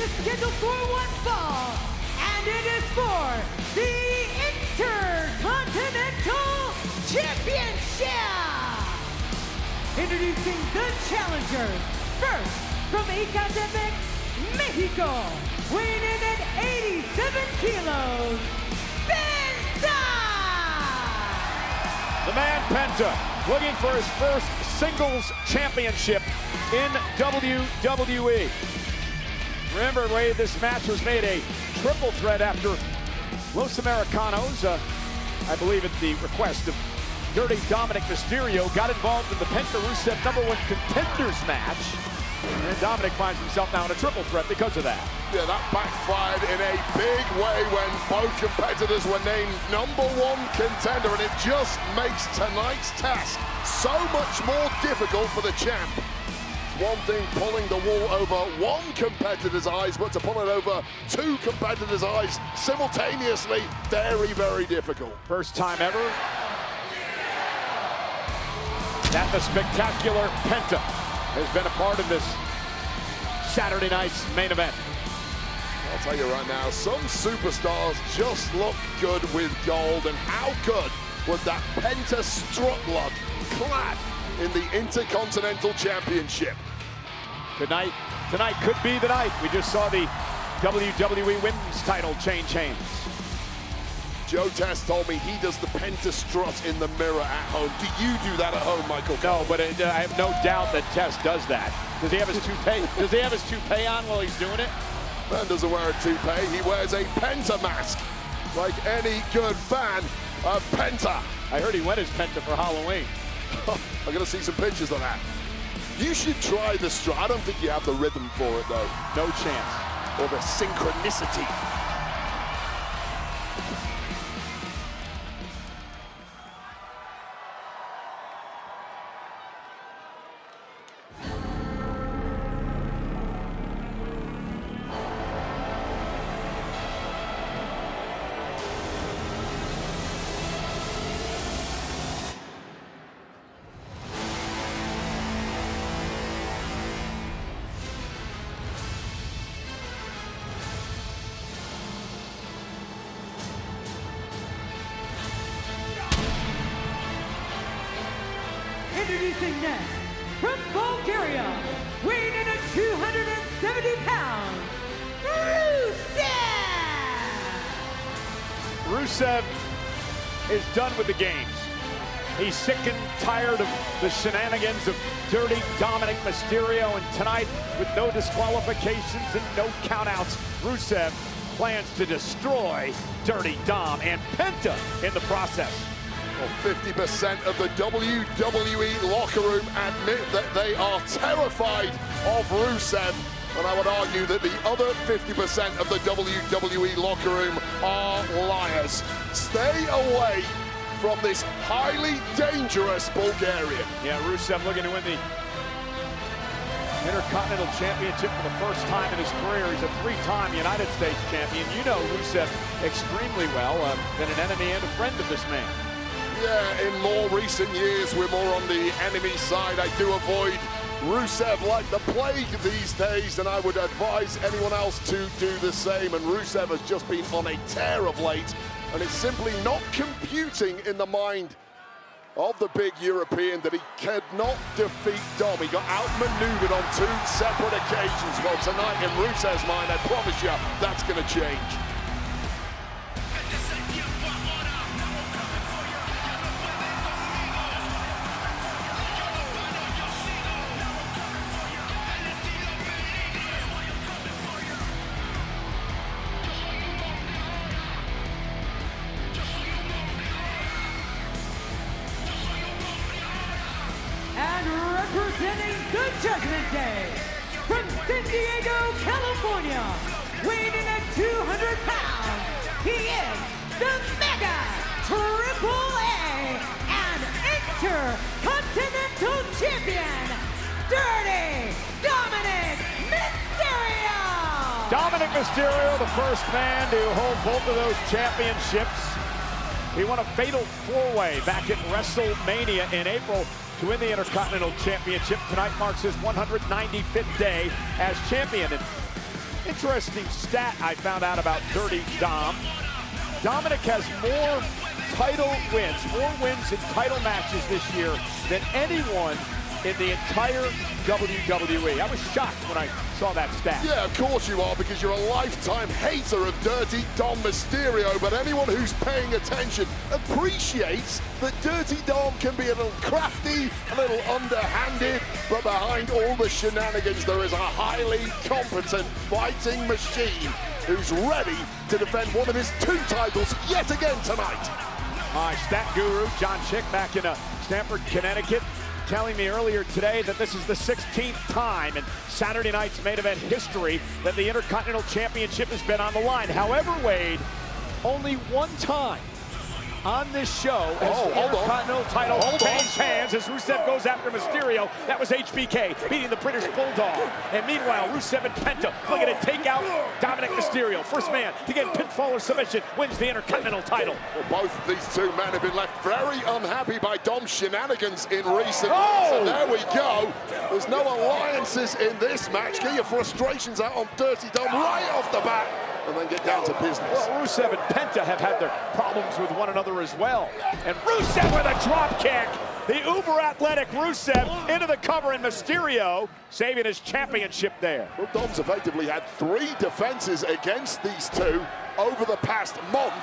is scheduled for one fall, and it is for the Intercontinental Championship. Introducing the challengers. First, from Ecatepec, Mexico, weighing in at 87 kilos, Penta! The man Penta, looking for his first singles championship in WWE. Remember the way this match was made a triple threat after Los Americanos, I believe at the request of Dirty Dominic Mysterio, got involved in the Penta Rusev #1 contenders match. And Dominic finds himself now in a triple threat because of that. Yeah, that backfired in a big way when both competitors were named #1 contender, and it just makes tonight's task so much more difficult for the champ. One thing pulling the wool over one competitor's eyes, but to pull it over two competitors' eyes simultaneously, very, very difficult. First time ever that the spectacular Penta has been a part of this Saturday night's main event. I'll tell you right now, some superstars just look good with gold, and how good would that Penta strut look clad in the Intercontinental Championship? Tonight could be the night. We just saw the WWE Women's title change hands. Joe Test told me he does the Penta strut in the mirror at home. Do you do that at home, Michael? No, but I have no doubt that Test does that. Does he have his toupee? Does he have his toupee on while he's doing it? Man doesn't wear a toupee. He wears a Penta mask, like any good fan of Penta. I heard he went as Penta for Halloween. I'm gonna see some pictures of that. You should try the strut. I don't think you have the rhythm for it, though. No chance. Or the synchronicity. Introducing next, from Bulgaria, weighing in at 270 pounds, Rusev! Rusev is done with the games. He's sick and tired of the shenanigans of Dirty Dominic Mysterio, and tonight, with no disqualifications and no countouts, Rusev plans to destroy Dirty Dom and Penta in the process. Well, 50% of the WWE locker room admit that they are terrified of Rusev, and I would argue that the other 50% of the WWE locker room are liars. Stay away from this highly dangerous Bulgarian. Yeah, Rusev looking to win the Intercontinental Championship for the first time in his career. He's a three-time United States champion. You know Rusev extremely well. Been an enemy and a friend of this man. Yeah, in more recent years, we're more on the enemy side. I do avoid Rusev like the plague these days, and I would advise anyone else to do the same. And Rusev has just been on a tear of late, and it's simply not computing in the mind of the big European that he cannot defeat Dom. He got outmaneuvered on two separate occasions. Well, tonight in Rusev's mind, I promise you, that's going to change. Representing the Judgment Day, from San Diego, California, weighing in at 200 pounds, he is the Mega Triple A and Intercontinental Champion, Dirty Dominic Mysterio! Dominic Mysterio, the first man to hold both of those championships. He won a fatal four-way back at WrestleMania in April to win the Intercontinental Championship. Tonight marks his 195th day as champion. And Interesting stat I found out about Dirty Dom. Dominic has more title wins, more wins in title matches this year than anyone in the entire WWE. I was shocked when I saw that stat. Yeah, of course you are, because you're a lifetime hater of Dirty Dom Mysterio, but anyone who's paying attention appreciates that Dirty Dom can be a little crafty, a little underhanded, but behind all the shenanigans there is a highly competent fighting machine who's ready to defend one of his 2 titles yet again tonight. My stat guru, John Chick, back in Stamford, Connecticut, telling me earlier today that this is the 16th time in Saturday night's main event history that the Intercontinental Championship has been on the line. However, Wade, only one time on this show as the Intercontinental title changes hands as Rusev goes after Mysterio. That was HBK beating the British Bulldog. And meanwhile, Rusev and Penta looking to take out Dominic Mysterio. First man to get pinfall or submission wins the Intercontinental title. Well, both of these 2 men have been left very unhappy by Dom's shenanigans in recent years. And there we go. There's no alliances in this match. Get your frustrations out on Dirty Dom right off the bat, and then get down to business. Well, Rusev and Penta have had their problems with one another as well. And Rusev with a drop kick. The uber-athletic Rusev into the cover, and Mysterio saving his championship there. Well, Dom's effectively had 3 defenses against these 2 over the past month.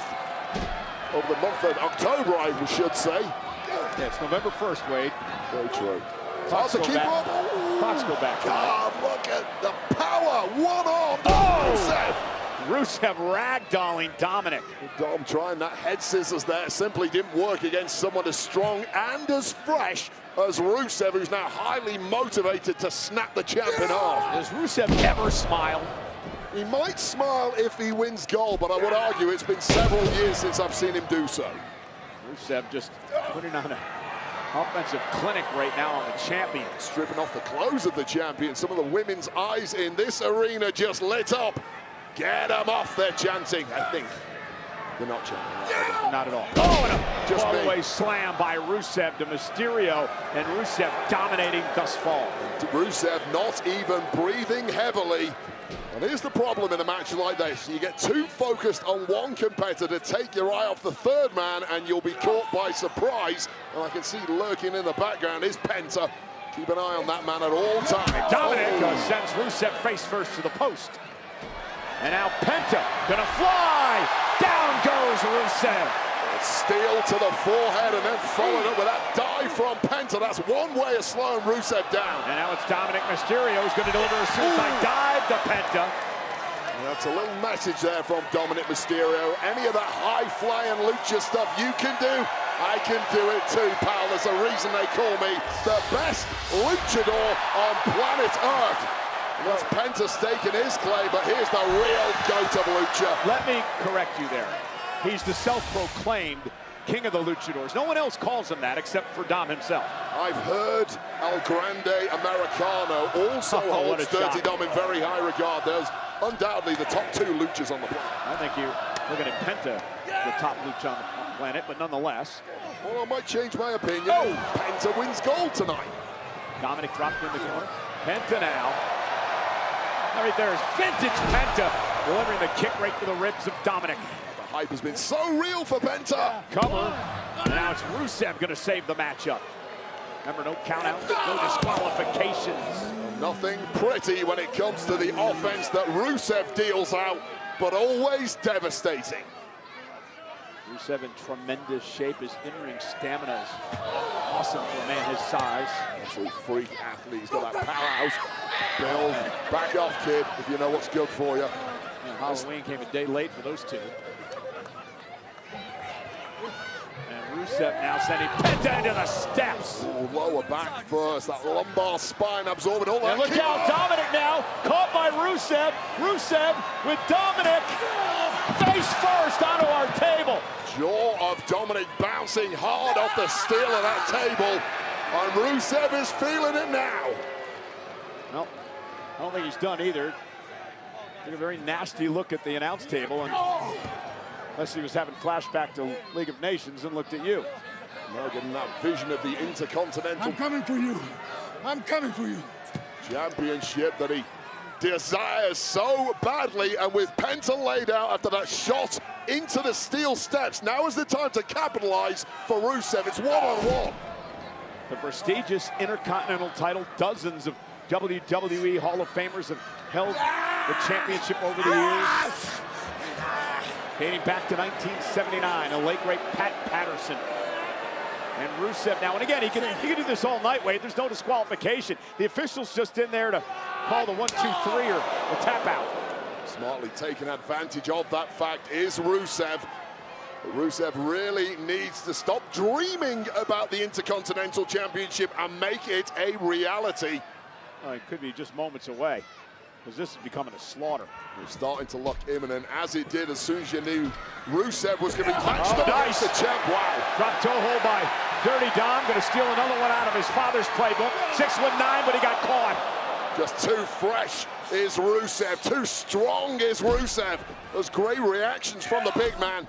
Over the month of October, I should say. Yeah, it's November 1st, Wade. Very true. Clocks go back. Clocks go back. God, look at the power. One-armed Rusev. Rusev ragdolling Dominic. Dom trying that head scissors there simply didn't work against someone as strong and as fresh as Rusev, who's now highly motivated to snap the champ in half. Does Rusev ever smile? He might smile if he wins gold, but I would argue it's been several years since I've seen him do so. Rusev just putting on an offensive clinic right now on the champion. Stripping off the clothes of the champion. Some of the women's eyes in this arena just lit up. Get them off, they're chanting. I think they're not chanting. Not at all. Oh, and a fall-away slam by Rusev to Mysterio, and Rusev dominating thus far. Rusev not even breathing heavily. And here's the problem in a match like this. You get too focused on one competitor, take your eye off the 3rd man, and you'll be caught by surprise. And I can see lurking in the background is Penta. Keep an eye on that man at all times. Dominic sends Rusev face first to the post. And now Penta gonna fly. Down goes Rusev. Steel to the forehead and then followed up with that dive from Penta. That's one way of slowing Rusev down. And now it's Dominic Mysterio who's gonna deliver a suicide dive to Penta. And that's a little message there from Dominic Mysterio. Any of that high-flying lucha stuff you can do, I can do it too, pal. There's a reason they call me the best luchador on planet Earth. That's Penta staking his claim, but here's the real goat of lucha. Let me correct you there. He's the self-proclaimed king of the luchadors. No one else calls him that except for Dom himself. I've heard El Grande Americano also holds Dirty Dom in very high regard. There's undoubtedly the top 2 luchas on the planet. I think you're looking at Penta, the top lucha on the planet, but nonetheless. Well, I might change my opinion. Penta wins gold tonight. Dominic dropped in the corner. Penta now. Right there is vintage Penta delivering the kick right to the ribs of Dominic. The hype has been so real for Penta. Cover. And now it's Rusev going to save the matchup. Remember, no countouts, no disqualifications. Nothing pretty when it comes to the offense that Rusev deals out, but always devastating. Rusev in tremendous shape. His in-ring stamina is awesome for a man his size. Absolute freak athlete. He's got that powerhouse build. Back off, kid, if you know what's good for you. And Halloween came a day late for those 2. And Rusev now sending Penta into the steps. Ooh, lower back first. That lumbar spine absorbing all that. And look out, Dominic now caught by Rusev. Rusev with Dominic face first onto our table. Jaw of Dominic bouncing hard off the steel of that table. And Rusev is feeling it now. No, I don't think he's done either. Took a very nasty look at the announce table, and unless he was having flashback to League of Nations and looked at you. Now getting that vision of the Intercontinental. I'm coming for you. I'm coming for you. Championship that he desires so badly, and with Penta laid out after that shot into the steel steps, now is the time to capitalize for Rusev. It's one-on-one. The prestigious Intercontinental title, dozens of WWE Hall of Famers have held the championship over the years. Dating back to 1979, the late great Pat Patterson. And Rusev now, and again, he can do this all night, Wade. There's no disqualification. The official's just in there to call the 1, 2, 3 or the tap out. Smartly taking advantage of that fact is Rusev. Rusev really needs to stop dreaming about the Intercontinental Championship and make it a reality. Oh, it could be just moments away, because this is becoming a slaughter. It's starting to look imminent, as it did as soon as you knew Rusev was going to be matched up against the champ. Wow. Drop toe hold by Dirty Dom, going to steal another one out of his father's playbook. 6'9", but he got caught. Just too fresh is Rusev, too strong is Rusev. Those great reactions from the big man.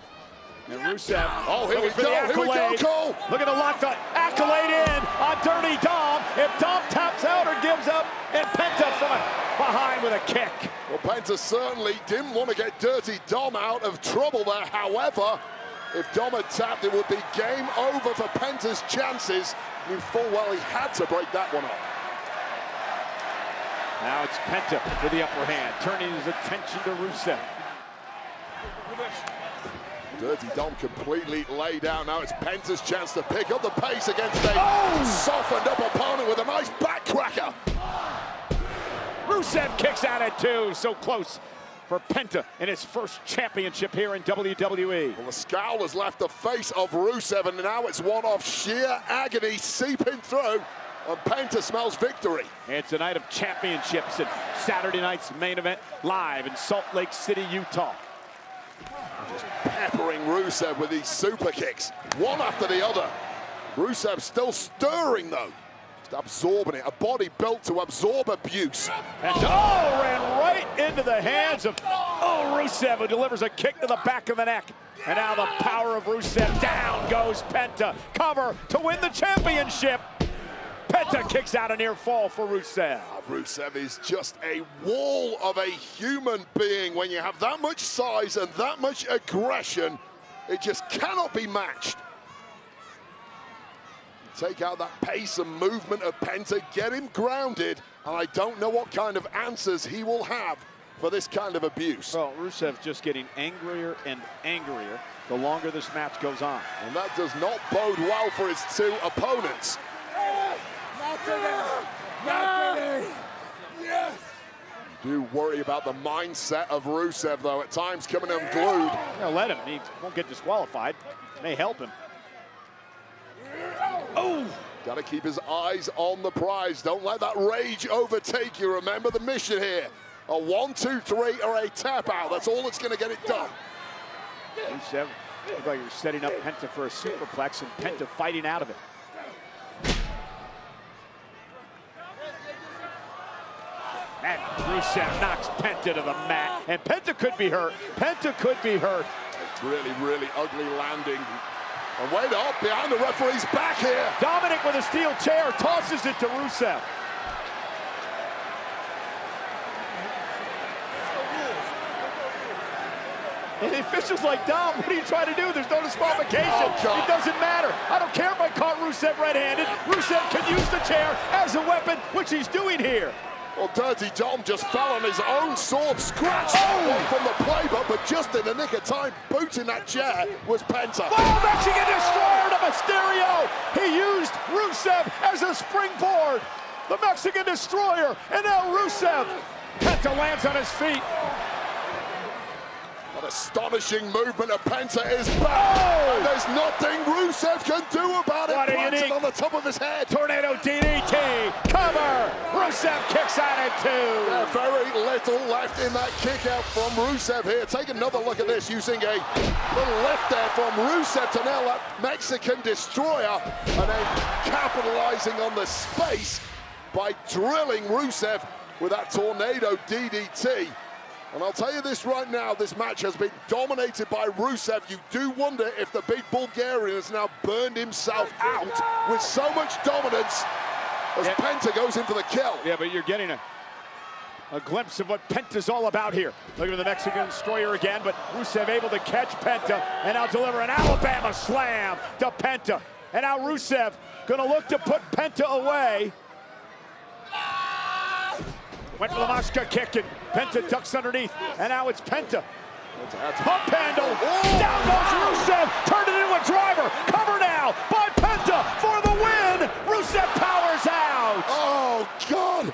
And Rusev, oh, here we go, Cole. Look at the lock, the accolade in on Dirty Dom. If Dom taps out or gives up, and Penta from behind with a kick. Well, Penta certainly didn't want to get Dirty Dom out of trouble there. However, if Dom had tapped, it would be game over for Penta's chances. Knew full well he had to break that one up. Now it's Penta with the upper hand, turning his attention to Rusev. Dirty Dom completely laid out. Now it's Penta's chance to pick up the pace against a softened up opponent with a nice backcracker. Rusev kicks out at 2, so close for Penta in his first championship here in WWE. Well, the scowl has left the face of Rusev, and now it's one of sheer agony seeping through, and Penta smells victory. It's a night of championships and Saturday night's main event live in Salt Lake City, Utah. Just peppering Rusev with these super kicks, one after the other. Rusev still stirring though, just absorbing it. A body built to absorb abuse. And ran right into the hands of Rusev, who delivers a kick to the back of the neck. And now the power of Rusev. Down goes Penta. Cover to win the championship. Penta kicks out a near fall for Rusev. Rusev is just a wall of a human being. When you have that much size and that much aggression, it just cannot be matched. Take out that pace and movement of Penta, get him grounded, and I don't know what kind of answers he will have for this kind of abuse. Well, Rusev just getting angrier and angrier the longer this match goes on. And that does not bode well for his two opponents. Do worry about the mindset of Rusev, though, at times coming unglued. Let him. He won't get disqualified. May help him. Oh! Got to keep his eyes on the prize. Don't let that rage overtake you. Remember the mission here. A 1, 2, 3 or a tap out. That's all that's going to get it done. Rusev looked like he was setting up Penta for a superplex, and Penta fighting out of it. And Rusev knocks Penta to the mat, and Penta could be hurt. Penta could be hurt. Really, really ugly landing. And wait up, behind the referee's back here. Dominic with a steel chair tosses it to Rusev. And the official's like, Dom, what are you trying to do? There's no disqualification. It doesn't matter. I don't care if I caught Rusev red-handed. Rusev can use the chair as a weapon, which he's doing here. Well, Dirty Dom just fell on his own sword, scratched one from the playbook, but just in the nick of time, booting that chair was Penta. Oh, Mexican Destroyer to Mysterio! He used Rusev as a springboard. The Mexican Destroyer, and now Rusev. Penta lands on his feet. An astonishing movement of Penta is back, and there's nothing Rusev can do about it. Planted on the top of his head. Tornado DDT, cover. Rusev kicks out at 2. Yeah, very little left in that kick out from Rusev here. Take another look at this, using a little lift there from Rusev to nail that Mexican Destroyer, and then capitalizing on the space by drilling Rusev with that Tornado DDT. And I'll tell you this right now, this match has been dominated by Rusev. You do wonder if the big Bulgarian has now burned himself out with so much dominance as Penta goes in for the kill. Yeah, but you're getting A glimpse of what Penta's all about here. Look at the Mexican destroyer again, but Rusev able to catch Penta and now deliver an Alabama slam to Penta. And now Rusev gonna look to put Penta away. Went for the Mashka kick and Penta ducks underneath. And now it's Penta. Pump handle. Down goes Rusev. Turned it into a driver. Cover now by Penta for the win. Rusev powers out. Oh, God.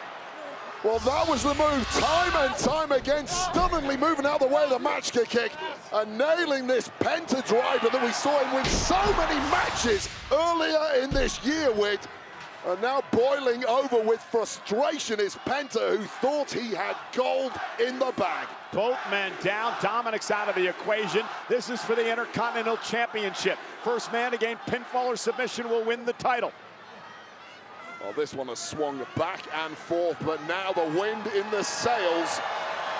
Well, that was the move time and time again, stunningly moving out of the way of the Machka kick and nailing this Penta driver that we saw him win so many matches earlier in this year with. And now boiling over with frustration is Penta, who thought he had gold in the bag. Both men down. Dominic's out of the equation. This is for the Intercontinental Championship. First man to gain pinfall or submission will win the title. Well, this one has swung back and forth, but now the wind in the sails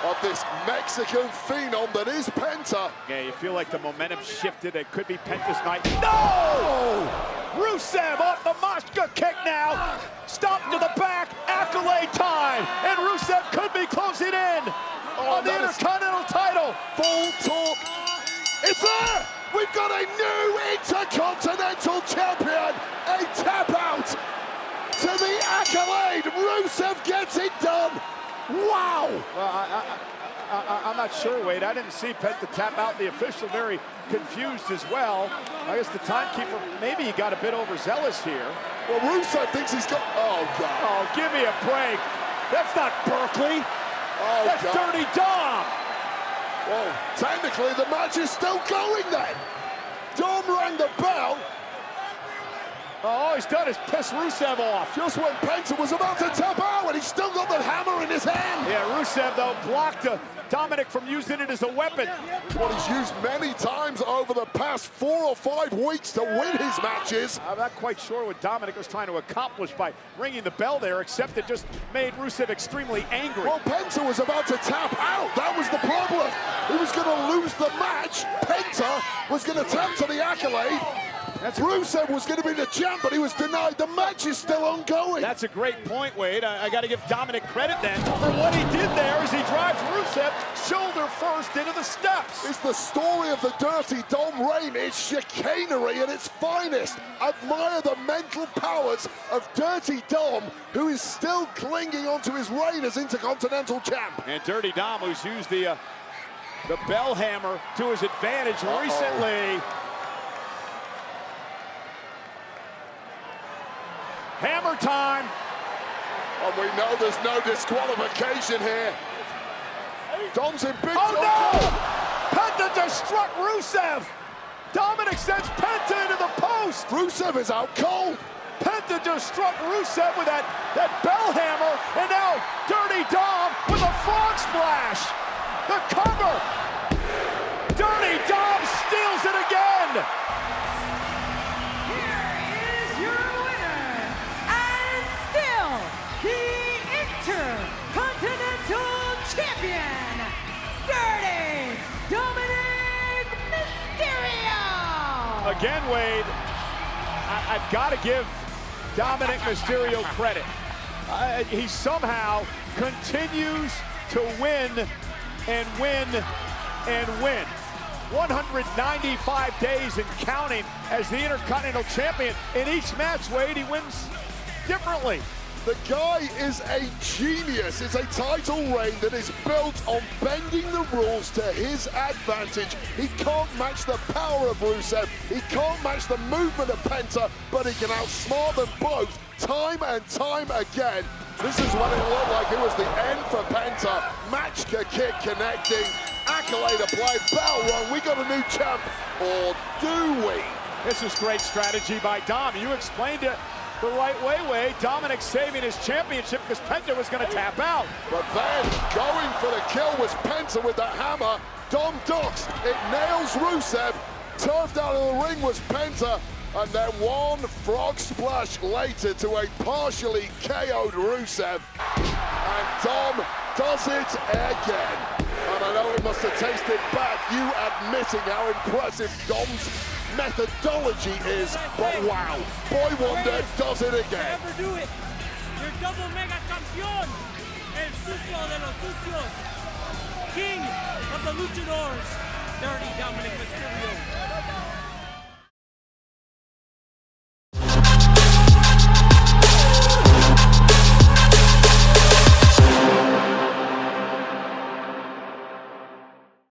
of this Mexican phenom that is Penta. Yeah, you feel like the momentum shifted. It could be Penta's night. No! Rusev off the Mashka kick now. Stop to the back. Accolade time. And Rusev could be closing in on the Intercontinental title. Full talk. It's there! We've got a new Intercontinental Champion. A tap out to the Accolade. Rusev gets it done. Wow! Well, I'm not sure, Wade. I didn't see Penta tap out. The official very confused as well. I guess the timekeeper, maybe he got a bit overzealous here. Well, Rusev thinks he's got... Oh, God. Oh, give me a break. That's not Berkeley. Oh, That's God. Dirty Dom. Well, technically, the match is still going then. Dom rang the bell. All he's done is piss Rusev off. Just when Penta was about to tap out, and he's still got the hammer in his hand. Yeah, Rusev, though, blocked Dominic from using it as a weapon. What he's used many times over the past 4 or 5 weeks to win his matches. I'm not quite sure what Dominic was trying to accomplish by ringing the bell there, except it just made Rusev extremely angry. Well, Penta was about to tap out. That was the problem. He was going to lose the match. Penta was going to tap to the Accolade. Rusev was going to be the champ, but he was denied. The match is still ongoing. That's a great point, Wade. I got to give Dominic credit then for what he did there as he drives Rusev shoulder first into the steps. It's the story of the Dirty Dom reign. It's chicanery at its finest. Admire the mental powers of Dirty Dom, who is still clinging onto his reign as Intercontinental champ. And Dirty Dom, who's used the bell hammer to his advantage recently. Hammer time. And we know there's no disqualification here. Dom's in big trouble. Oh no! Penta just struck Rusev. Dominic sends Penta into the post. Rusev is out cold. Penta just struck Rusev with that bell hammer, and now Dirty Dom with a frog splash. The cover. Dirty Dom steals it again. Intercontinental Champion, Dirty Dominic Mysterio! Again, Wade, I've got to give Dominic Mysterio credit. He somehow continues to win and win and win. 195 days and counting as the Intercontinental Champion. In each match, Wade, he wins differently. The guy is a genius. It's a title reign that is built on bending the rules to his advantage. He can't match the power of Rusev. He can't match the movement of Penta, but he can outsmart them both time and time again. This is when it looked like it was the end for Penta. Machka kick connecting. Accolade applied, bell rung. We got a new champ, or do we? This is great strategy by Dom. You explained it the right way, Wade. Dominic saving his championship because Penta was going to tap out. But then, going for the kill was Penta with the hammer. Dom ducks, it nails Rusev. Turfed out of the ring was Penta. And then one frog splash later to a partially KO'd Rusev. And Dom does it again. And I know it must have tasted bad, you admitting how impressive Dom's methodology is, but wow, Boy Wonder does it again. Never do it. You're double mega campeón. El sucio de los sucios. King of the luchadors. Dirty Dominic Mysterio.